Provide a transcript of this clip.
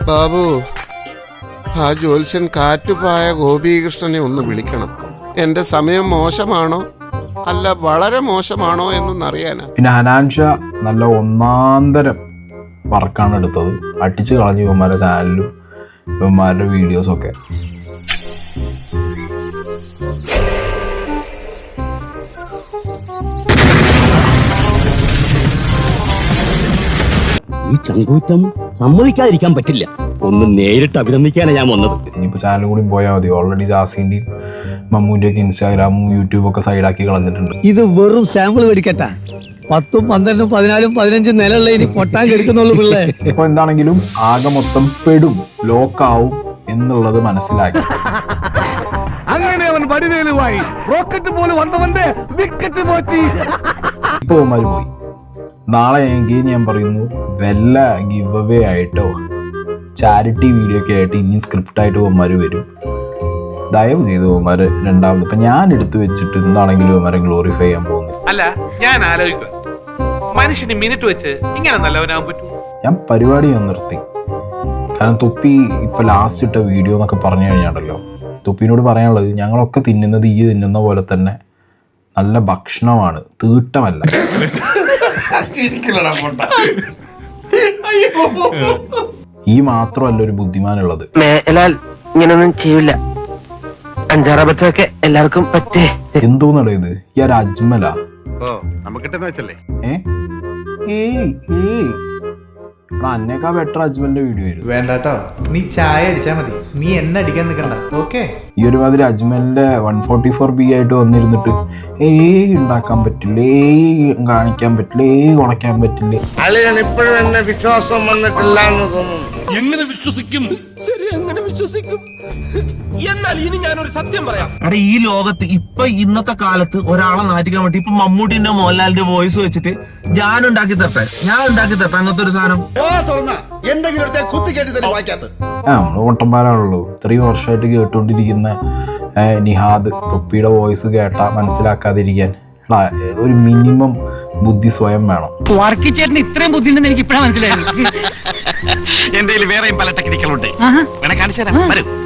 ബാബു, ആ ജ്യോത്സ്യൻ കാറ്റുപായ ഗോപീകൃഷ്ണനെ ഒന്ന് വിളിക്കണം. എന്റെ സമയം മോശമാണോ അല്ല വളരെ മോശമാണോ എന്നൊന്നറിയാനാ. പിന്നെ ഹനാൻഷ നല്ല ഒന്നാന്തരം വർക്കാണ് എടുത്തത്. അടിച്ചു കളഞ്ഞു ഇവന്മാരുടെ ചാനലിലും ഇവന്മാരുടെ വീഡിയോസൊക്കെ. ഈ ചങ്കൂറ്റം സമ്മതിക്കാതിരിക്കാൻ പറ്റില്ല. ഒന്ന് നേരിട്ട് അഭിനന്ദിക്കാനാണ് ഞാൻ വന്നത്. ഇനിയിപ്പോൾ ചാനൽ കൂടി പോയാൽ മതി. ഓൾറെഡി ജാസിന്റെയും മമ്മൂന്റെയൊക്കെ ഇൻസ്റ്റാഗ്രാമും യൂട്യൂബൊക്കെ സൈഡാക്കി കളഞ്ഞിട്ടുണ്ട്. ഇത് വെറും സാമ്പിൾ മേടിക്കട്ടാ. 10, 12, 14, 15 നിലയുള്ള ഇനി പൊട്ടാൻ കെടുക്കുന്നുള്ളൂ പിള്ളേ. ഇപ്പൊ എന്താണെങ്കിലും ആകെ മൊത്തം പെടും, ലോക്കാവും എന്നുള്ളത് മനസ്സിലാക്കി. അങ്ങനെ അവൻ വടിവേലുവായി. റോക്കറ്റ് പോലെ വന്നവന്റെ വിക്കറ്റ് പോറ്റി. ഇപ്പൊ അവന്മാര് പോയി. നാളെ എങ്കിൽ ഞാൻ പറയുന്നു വല്ല ഗിവ് അവേ ആയിട്ടോ ചാരിറ്റി വീഡിയോ ഒക്കെ ആയിട്ട് ഇനി സ്ക്രിപ്റ്റായിട്ട് അവന്മാർ വരും. ദയവ് ചെയ്ത് അവന്മാർ രണ്ടാമത് ഇപ്പൊ ഞാൻ എടുത്തു വെച്ചിട്ട് എന്താണെങ്കിലും അവന്മാരെ ഗ്ലോറിഫൈ ചെയ്യാൻ പോകുന്നു. അല്ല, ഞാൻ ആലോചിക്കുക, മനുഷ്യന് മിനിറ്റ് വെച്ച് ഇങ്ങനെ നല്ലവനാകാൻ പറ്റും? ഞാൻ പരിപാടി ഞാൻ നിർത്തി. കാരണം തൊപ്പി ഇപ്പൊ ലാസ്റ്റ് ഇട്ട വീഡിയോ എന്നൊക്കെ പറഞ്ഞു കഴിഞ്ഞാണ്ടല്ലോ, തൊപ്പിനോട് പറയാനുള്ളത് ഞങ്ങളൊക്കെ തിന്നുന്നത് ഈ തിന്നുന്ന പോലെ തന്നെ നല്ല ഭക്ഷണമാണ്, തീട്ടമല്ല. ഈ മാത്രമല്ല ഒരു ബുദ്ധിമാനുള്ളത്. ഇങ്ങനൊന്നും ചെയ്യില്ല. 5-6 അബദ്ധമൊക്കെ എല്ലാവർക്കും പറ്റേ. എന്തോന്നട ഇത്? ഈ ഒരു അജ്മല അന്നേക്കാ ബെറ്റർ അജ്മലിന്റെ വീഡിയോ വരും. വേണ്ടാട്ടോ, നീ ചായ അടിച്ചാ മതി, നീ എന്നെ അടിക്കാൻ നിൽക്കണ്ട. ഓക്കെ, ഈ ഒരുമാതിരി അജ്മലിന്റെ 144B ആയിട്ട് വന്നിരുന്നിട്ട് ഉണ്ടാക്കാൻ പറ്റില്ല, കാണിക്കാൻ പറ്റില്ല, ഉണക്കാൻ പറ്റില്ല. ഇപ്പോഴും എന്നെ വിശ്വാസം വന്നിട്ടില്ല എന്ന് തോന്നുന്നു. എങ്ങനെ വിശ്വസിക്കും? ശരി, എങ്ങനെ വിശ്വസിക്കും? എന്നാൽ ഇനി ഞാനൊരു സത്യം പറയാം. എടാ, ഈ ലോകത്ത് ഇപ്പൊ ഇന്നത്തെ കാലത്ത് ഒരാളെ നാറ്റിക്കാൻ വേണ്ടി ഇപ്പൊ മമ്മൂട്ടിന്റെ മോഹൻലാലിന്റെ വോയിസ് വെച്ചിട്ട് ഞാൻ ഉണ്ടാക്കി തരട്ടെ അങ്ങനത്തെ ഒരു സാധനം നമ്മള് പൊട്ടന്മാരാണല്ലോ. ഇത്രയും വർഷമായിട്ട് കേട്ടുകൊണ്ടിരിക്കുന്ന നിഹാദ് തൊപ്പിയുടെ വോയിസ് കേട്ടാ മനസ്സിലാക്കാതിരിക്കാൻ ഒരു മിനിമം ബുദ്ധി സ്വയം വേണം. വർക്കിച്ചേട്ടന് ഇത്രയും ബുദ്ധി ഉണ്ടെന്ന് എനിക്ക് ഇപ്പഴാ മനസ്സിലായത്. എന്റെ വേറെയും പല ടെക്നിക്കലുണ്ട്, കാണിച്ചു തരാം. വരൂ.